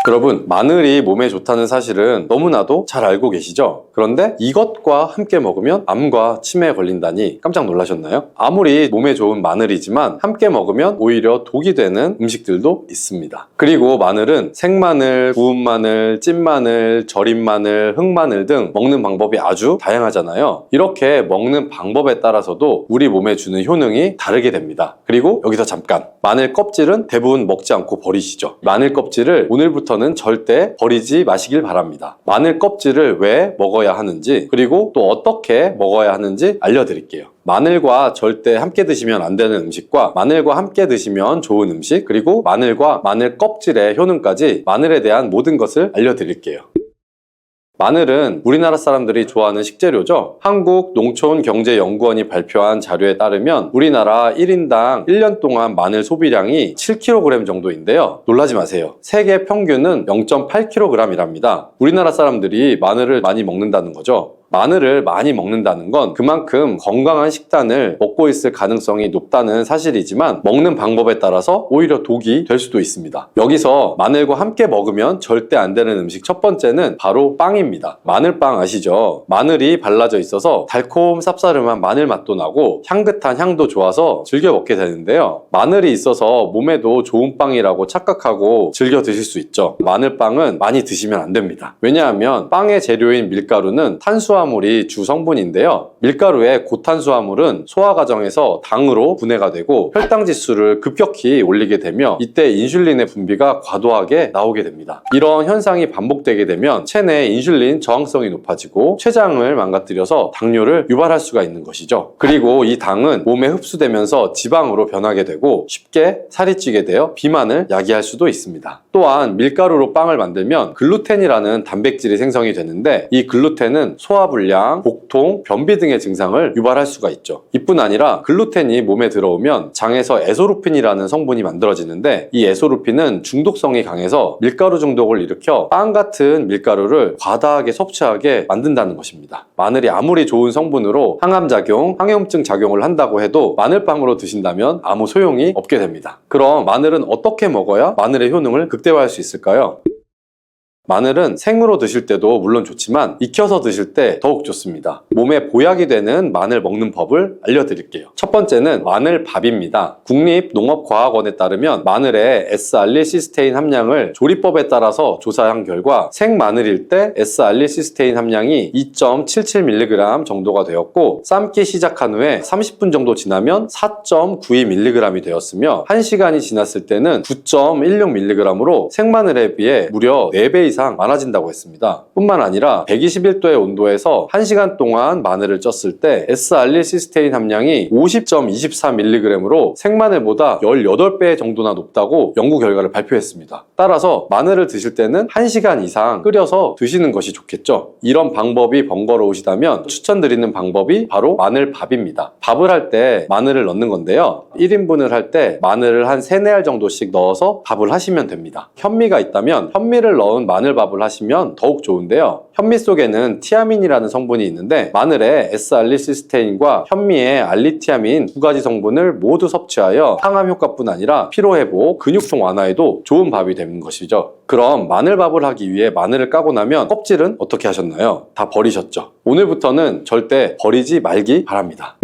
여러분, 마늘이 몸에 좋다는 사실은 너무나도 잘 알고 계시죠? 그런데 이것과 함께 먹으면 암과 치매에 걸린다니 깜짝 놀라셨나요? 아무리 몸에 좋은 마늘이지만 함께 먹으면 오히려 독이 되는 음식들도 있습니다. 그리고 마늘은 생마늘, 구운 마늘, 찐 마늘, 절인 마늘, 흑마늘 등 먹는 방법이 아주 다양하잖아요. 이렇게 먹는 방법에 따라서도 우리 몸에 주는 효능이 다르게 됩니다. 그리고 여기서 잠깐, 마늘 껍질은 대부분 먹지 않고 버리시죠. 마늘 껍질을 오늘부터 는 절대 버리지 마시길 바랍니다. 마늘 껍질을 왜 먹어야 하는지 그리고 또 어떻게 먹어야 하는지 알려드릴게요. 마늘과 절대 함께 드시면 안 되는 음식과 마늘과 함께 드시면 좋은 음식 그리고 마늘과 마늘 껍질의 효능까지 마늘에 대한 모든 것을 알려드릴게요. 마늘은 우리나라 사람들이 좋아하는 식재료죠. 한국농촌경제연구원이 발표한 자료에 따르면 우리나라 1인당 1년 동안 마늘 소비량이 7kg 정도인데요. 놀라지 마세요. 세계 평균은 0.8kg이랍니다. 우리나라 사람들이 마늘을 많이 먹는다는 거죠. 마늘을 많이 먹는다는 건 그만큼 건강한 식단을 먹고 있을 가능성이 높다는 사실이지만 먹는 방법에 따라서 오히려 독이 될 수도 있습니다. 여기서 마늘과 함께 먹으면 절대 안 되는 음식 첫 번째는 바로 빵입니다. 마늘빵 아시죠? 마늘이 발라져 있어서 달콤 쌉싸름한 마늘 맛도 나고 향긋한 향도 좋아서 즐겨 먹게 되는데요. 마늘이 있어서 몸에도 좋은 빵이라고 착각하고 즐겨 드실 수 있죠. 마늘빵은 많이 드시면 안 됩니다. 왜냐하면 빵의 재료인 밀가루는 탄수화물이 주 성분인데요. 밀가루의 고탄수화물은 소화 과정에서 당으로 분해가 되고 혈당 지수를 급격히 올리게 되며 이때 인슐린의 분비가 과도하게 나오게 됩니다. 이런 현상이 반복되게 되면 체내 인슐린 저항성이 높아지고 췌장을 망가뜨려서 당뇨를 유발할 수가 있는 것이죠. 그리고 이 당은 몸에 흡수되면서 지방으로 변하게 되고 쉽게 살이 찌게 되어 비만을 야기할 수도 있습니다. 또한 밀가루로 빵을 만들면 글루텐이라는 단백질이 생성이 되는데 이 글루텐은 소화불량, 복통, 변비 등의 증상을 유발할 수가 있죠. 이뿐 아니라 글루텐이 몸에 들어오면 장에서 에소루핀이라는 성분이 만들어지는데 이 에소루핀은 중독성이 강해서 밀가루 중독을 일으켜 빵 같은 밀가루를 과다하게 섭취하게 만든다는 것입니다. 마늘이 아무리 좋은 성분으로 항암작용, 항해염증 작용을 한다고 해도 마늘빵으로 드신다면 아무 소용이 없게 됩니다. 그럼 마늘은 어떻게 먹어야 마늘의 효능을 극대화할 수 있을까요? 마늘은 생으로 드실 때도 물론 좋지만 익혀서 드실 때 더욱 좋습니다. 몸에 보약이 되는 마늘 먹는 법을 알려드릴게요. 첫 번째는 마늘밥입니다. 국립농업과학원에 따르면 마늘의 S알리시스테인 함량을 조리법에 따라서 조사한 결과 생마늘일 때 S알리시스테인 함량이 2.77mg 정도가 되었고 삶기 시작한 후에 30분 정도 지나면 4.92mg이 되었으며 1시간이 지났을 때는 9.16mg으로 생마늘에 비해 무려 4배 이상 많아진다고 했습니다. 뿐만 아니라 121도의 온도에서 1시간 동안 마늘을 쪘을 때 S알릴시스테인 함량이 50.24mg으로 생마늘보다 18배 정도나 높다고 연구 결과를 발표했습니다. 따라서 마늘을 드실 때는 1시간 이상 끓여서 드시는 것이 좋겠죠. 이런 방법이 번거로우시다면 추천드리는 방법이 바로 마늘밥입니다. 밥을 할 때 마늘을 넣는 건데요. 1인분을 할 때 마늘을 한 3, 4알 정도씩 넣어서 밥을 하시면 됩니다. 현미가 있다면 현미를 넣은 마늘밥을 하시면 더욱 좋은데요. 현미 속에는 티아민이라는 성분이 있는데 마늘에 S알릴시스테인과 현미의 알리티아민 두 가지 성분을 모두 섭취하여 항암 효과뿐 아니라 피로회복, 근육통 완화에도 좋은 밥이 되는 것이죠. 그럼 마늘밥을 하기 위해 마늘을 까고 나면 껍질은 어떻게 하셨나요? 다 버리셨죠? 오늘부터는 절대 버리지 말기 바랍니다.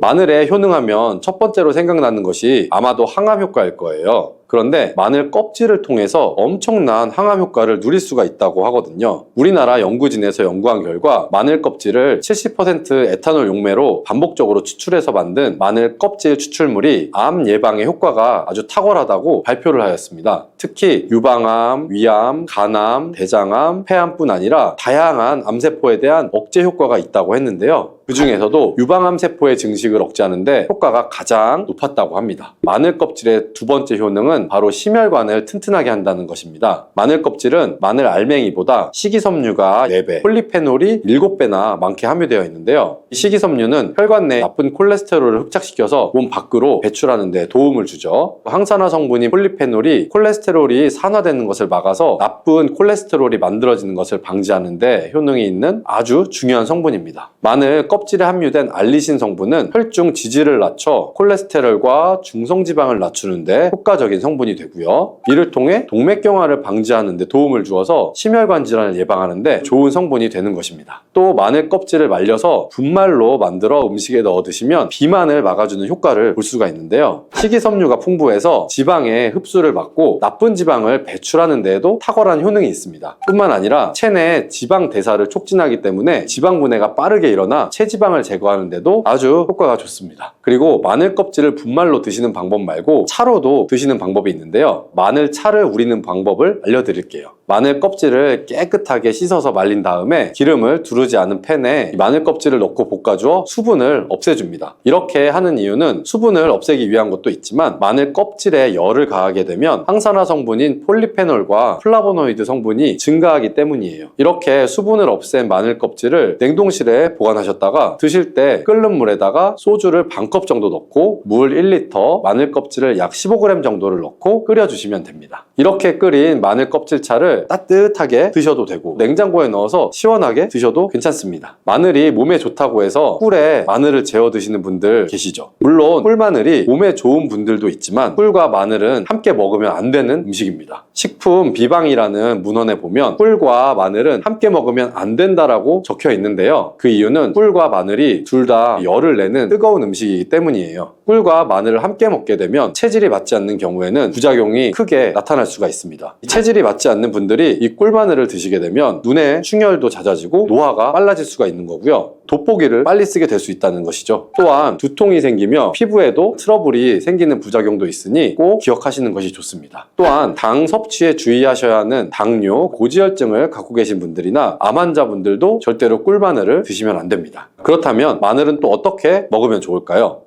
마늘에 효능하면 첫 번째로 생각나는 것이 아마도 항암 효과일 거예요. 그런데 마늘 껍질을 통해서 엄청난 항암 효과를 누릴 수가 있다고 하거든요. 우리나라 연구진에서 연구한 결과 마늘 껍질을 70% 에탄올 용매로 반복적으로 추출해서 만든 마늘 껍질 추출물이 암 예방에 효과가 아주 탁월하다고 발표를 하였습니다. 특히 유방암, 위암, 간암, 대장암, 폐암뿐 아니라 다양한 암세포에 대한 억제 효과가 있다고 했는데요. 그 중에서도 유방암 세포의 증식을 억제하는 데 효과가 가장 높았다고 합니다. 마늘 껍질의 두 번째 효능은 바로 심혈관을 튼튼하게 한다는 것입니다. 마늘 껍질은 마늘 알맹이보다 식이섬유가 4배, 폴리페놀이 7배나 많게 함유되어 있는데요. 이 식이섬유는 혈관 내 나쁜 콜레스테롤을 흡착시켜서 몸 밖으로 배출하는 데 도움을 주죠. 항산화 성분인 폴리페놀이 콜레스테롤이 산화되는 것을 막아서 나쁜 콜레스테롤이 만들어지는 것을 방지하는 데 효능이 있는 아주 중요한 성분입니다. 마늘 껍질에 함유된 알리신 성분은 혈중 지지를 낮춰 콜레스테롤과 중성지방을 낮추는데 효과적인 성분이 되고요. 이를 통해 동맥경화를 방지하는 데 도움을 주어서 심혈관 질환을 예방하는 데 좋은 성분이 되는 것입니다. 또 마늘 껍질을 말려서 분말로 만들어 음식에 넣어 드시면 비만을 막아주는 효과를 볼 수가 있는데요. 식이섬유가 풍부해서 지방의 흡수를 막고 나쁜 지방을 배출하는 데에도 탁월한 효능이 있습니다. 뿐만 아니라 체내 지방 대사를 촉진하기 때문에 지방 분해가 빠르게 일어나 체지방을 제거하는 데도 아주 효과가 좋습니다. 그리고 마늘 껍질을 분말로 드시는 방법 말고 차로도 드시는 방법이 있는데요. 마늘 차를 우리는 방법을 알려드릴게요. 마늘 껍질을 깨끗하게 씻어서 말린 다음에 기름을 두르지 않은 팬에 마늘 껍질을 넣고 볶아주어 수분을 없애줍니다. 이렇게 하는 이유는 수분을 없애기 위한 것도 있지만 마늘 껍질에 열을 가하게 되면 항산화 성분인 폴리페놀과 플라보노이드 성분이 증가하기 때문이에요. 이렇게 수분을 없앤 마늘 껍질을 냉동실에 보관하셨다가 드실 때 끓는 물에다가 소주를 반컵 정도 넣고 물 1리터, 마늘 껍질을 약 15g 정도를 넣고 끓여주시면 됩니다. 이렇게 끓인 마늘 껍질차를 따뜻하게 드셔도 되고 냉장고에 넣어서 시원하게 드셔도 괜찮습니다. 마늘이 몸에 좋다고 해서 꿀에 마늘을 재워 드시는 분들 계시죠? 물론 꿀마늘이 몸에 좋은 분들도 있지만 꿀과 마늘은 함께 먹으면 안 되는 음식입니다. 식품 비방이라는 문헌에 보면 꿀과 마늘은 함께 먹으면 안 된다라고 적혀 있는데요. 그 이유는 꿀과 마늘이 둘 다 열을 내는 뜨거운 음식이기 때문이에요. 꿀과 마늘을 함께 먹게 되면 체질이 맞지 않는 경우에는 부작용이 크게 나타날 수가 있습니다. 체질이 맞지 않는 분들이 이 꿀마늘을 드시게 되면 눈의 충혈도 잦아지고 노화가 빨라질 수가 있는 거고요. 돋보기를 빨리 쓰게 될 수 있다는 것이죠. 또한 두통이 생기며 피부에도 트러블이 생기는 부작용도 있으니 꼭 기억하시는 것이 좋습니다. 또한 당 섭취에 주의하셔야 하는 당뇨, 고지혈증을 갖고 계신 분들이나 암 환자분들도 절대로 꿀마늘을 드시면 안 됩니다. 그렇다면 마늘은 또 어떻게 먹으면 좋을까요?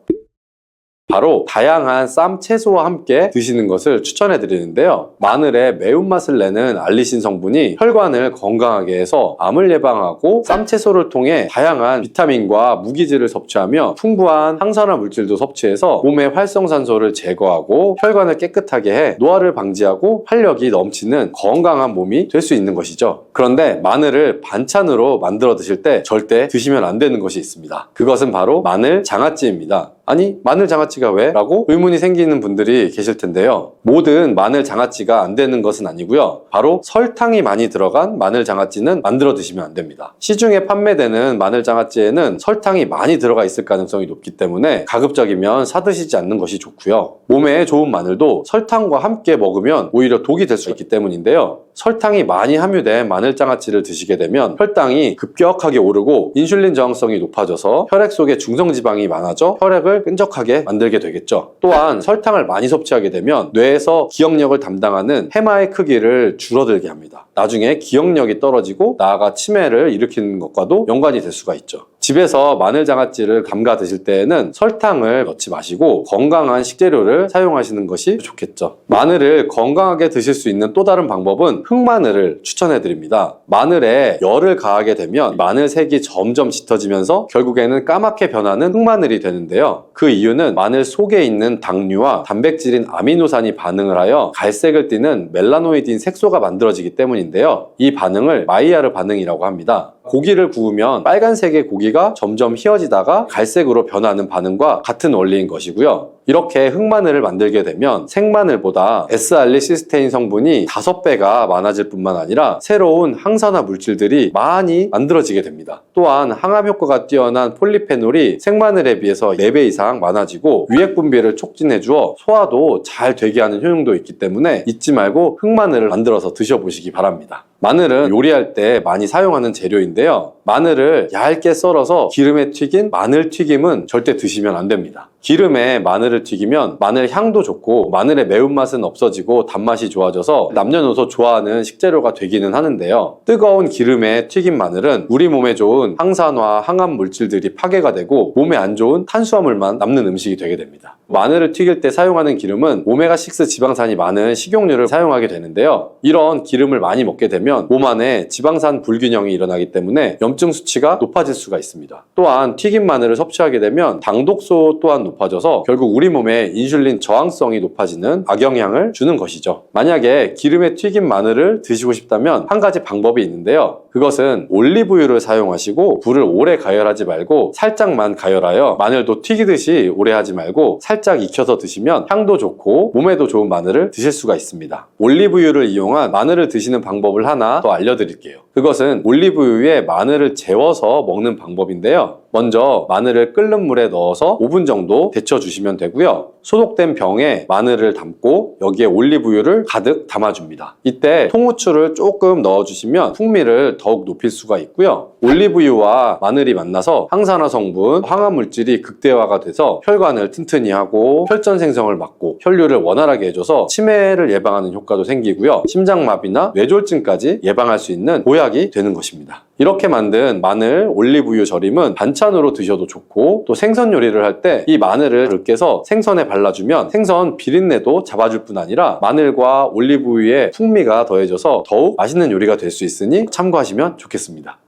바로 다양한 쌈 채소와 함께 드시는 것을 추천해 드리는데요. 마늘의 매운맛을 내는 알리신 성분이 혈관을 건강하게 해서 암을 예방하고 쌈 채소를 통해 다양한 비타민과 무기질을 섭취하며 풍부한 항산화 물질도 섭취해서 몸의 활성산소를 제거하고 혈관을 깨끗하게 해 노화를 방지하고 활력이 넘치는 건강한 몸이 될 수 있는 것이죠. 그런데 마늘을 반찬으로 만들어 드실 때 절대 드시면 안 되는 것이 있습니다. 그것은 바로 마늘 장아찌입니다. 아니 마늘 장아찌가 왜? 라고 의문이 생기는 분들이 계실 텐데요. 모든 마늘 장아찌가 안 되는 것은 아니고요. 바로 설탕이 많이 들어간 마늘 장아찌는 만들어 드시면 안 됩니다. 시중에 판매되는 마늘 장아찌에는 설탕이 많이 들어가 있을 가능성이 높기 때문에 가급적이면 사드시지 않는 것이 좋고요. 몸에 좋은 마늘도 설탕과 함께 먹으면 오히려 독이 될 수 있기 때문인데요. 설탕이 많이 함유된 마늘장아찌를 드시게 되면 혈당이 급격하게 오르고 인슐린 저항성이 높아져서 혈액 속에 중성지방이 많아져 혈액을 끈적하게 만들게 되겠죠. 또한 설탕을 많이 섭취하게 되면 뇌에서 기억력을 담당하는 해마의 크기를 줄어들게 합니다. 나중에 기억력이 떨어지고 나아가 치매를 일으키는 것과도 연관이 될 수가 있죠. 집에서 마늘장아찌를 담가 드실 때에는 설탕을 넣지 마시고 건강한 식재료를 사용하시는 것이 좋겠죠. 마늘을 건강하게 드실 수 있는 또 다른 방법은 흑마늘을 추천해 드립니다. 마늘에 열을 가하게 되면 마늘 색이 점점 짙어지면서 결국에는 까맣게 변하는 흑마늘이 되는데요. 그 이유는 마늘 속에 있는 당류와 단백질인 아미노산이 반응을 하여 갈색을 띠는 멜라노이드인 색소가 만들어지기 때문인데요. 이 반응을 마이야르 반응이라고 합니다. 고기를 구우면 빨간색의 고기가 점점 휘어지다가 갈색으로 변하는 반응과 같은 원리인 것이고요. 이렇게 흑마늘을 만들게 되면 생마늘보다 S알리시스테인 성분이 5배가 많아질 뿐만 아니라 새로운 항산화 물질들이 많이 만들어지게 됩니다. 또한 항암 효과가 뛰어난 폴리페놀이 생마늘에 비해서 4배 이상 많아지고 유액 분비를 촉진해 주어 소화도 잘 되게 하는 효능도 있기 때문에 잊지 말고 흑마늘을 만들어서 드셔보시기 바랍니다. 마늘은 요리할 때 많이 사용하는 재료인데요. 마늘을 얇게 썰어서 기름에 튀긴 마늘 튀김은 절대 드시면 안 됩니다. 기름에 마늘을 튀기면 마늘 향도 좋고 마늘의 매운맛은 없어지고 단맛이 좋아져서 남녀노소 좋아하는 식재료가 되기는 하는데요. 뜨거운 기름에 튀긴 마늘은 우리 몸에 좋은 항산화, 항암 물질들이 파괴가 되고 몸에 안 좋은 탄수화물만 남는 음식이 되게 됩니다. 마늘을 튀길 때 사용하는 기름은 오메가6 지방산이 많은 식용유를 사용하게 되는데요. 이런 기름을 많이 먹게 되면 몸 안에 지방산 불균형이 일어나기 때문에 염증 수치가 높아질 수가 있습니다. 또한 튀긴 마늘을 섭취하게 되면 당독소 또한 높아져서 결국 우리 몸에 인슐린 저항성이 높아지는 악영향을 주는 것이죠. 만약에 기름에 튀긴 마늘을 드시고 싶다면 한 가지 방법이 있는데요. 그것은 올리브유를 사용하시고 불을 오래 가열하지 말고 살짝만 가열하여 마늘도 튀기듯이 오래 하지 말고 살짝 익혀서 드시면 향도 좋고 몸에도 좋은 마늘을 드실 수가 있습니다. 올리브유를 이용한 마늘을 드시는 방법을 하나 더 알려드릴게요. 그것은 올리브유에 마늘을 재워서 먹는 방법인데요. 먼저 마늘을 끓는 물에 넣어서 5분 정도 데쳐주시면 되고요. 소독된 병에 마늘을 담고 여기에 올리브유를 가득 담아줍니다. 이때 통후추를 조금 넣어주시면 풍미를 더욱 높일 수가 있고요. 올리브유와 마늘이 만나서 항산화 성분, 항암물질이 극대화가 돼서 혈관을 튼튼히 하고 혈전 생성을 막고 혈류를 원활하게 해줘서 치매를 예방하는 효과도 생기고요. 심장마비나 뇌졸중까지 예방할 수 있는 보약이 되는 것입니다. 이렇게 만든 마늘 올리브유 절임은 반찬으로 드셔도 좋고 또 생선 요리를 할 때 이 마늘을 으깨서 생선에 발라주면 생선 비린내도 잡아줄 뿐 아니라 마늘과 올리브유의 풍미가 더해져서 더욱 맛있는 요리가 될 수 있으니 참고하시면 좋겠습니다.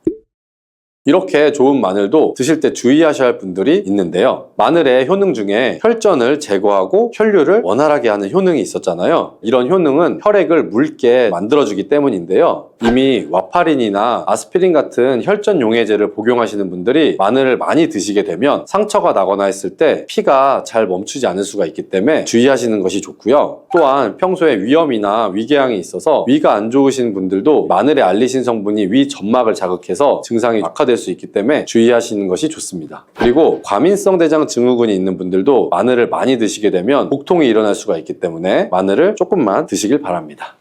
이렇게 좋은 마늘도 드실 때 주의하셔야 할 분들이 있는데요. 마늘의 효능 중에 혈전을 제거하고 혈류를 원활하게 하는 효능이 있었잖아요. 이런 효능은 혈액을 묽게 만들어주기 때문인데요. 이미 와파린이나 아스피린 같은 혈전 용해제를 복용하시는 분들이 마늘을 많이 드시게 되면 상처가 나거나 했을 때 피가 잘 멈추지 않을 수가 있기 때문에 주의하시는 것이 좋고요. 또한 평소에 위염이나 위궤양이 있어서 위가 안 좋으신 분들도 마늘의 알리신 성분이 위 점막을 자극해서 증상이 악화될 수 있기 때문에 주의하시는 것이 좋습니다. 그리고 과민성 대장 증후군이 있는 분들도 마늘을 많이 드시게 되면 복통이 일어날 수가 있기 때문에 마늘을 조금만 드시길 바랍니다.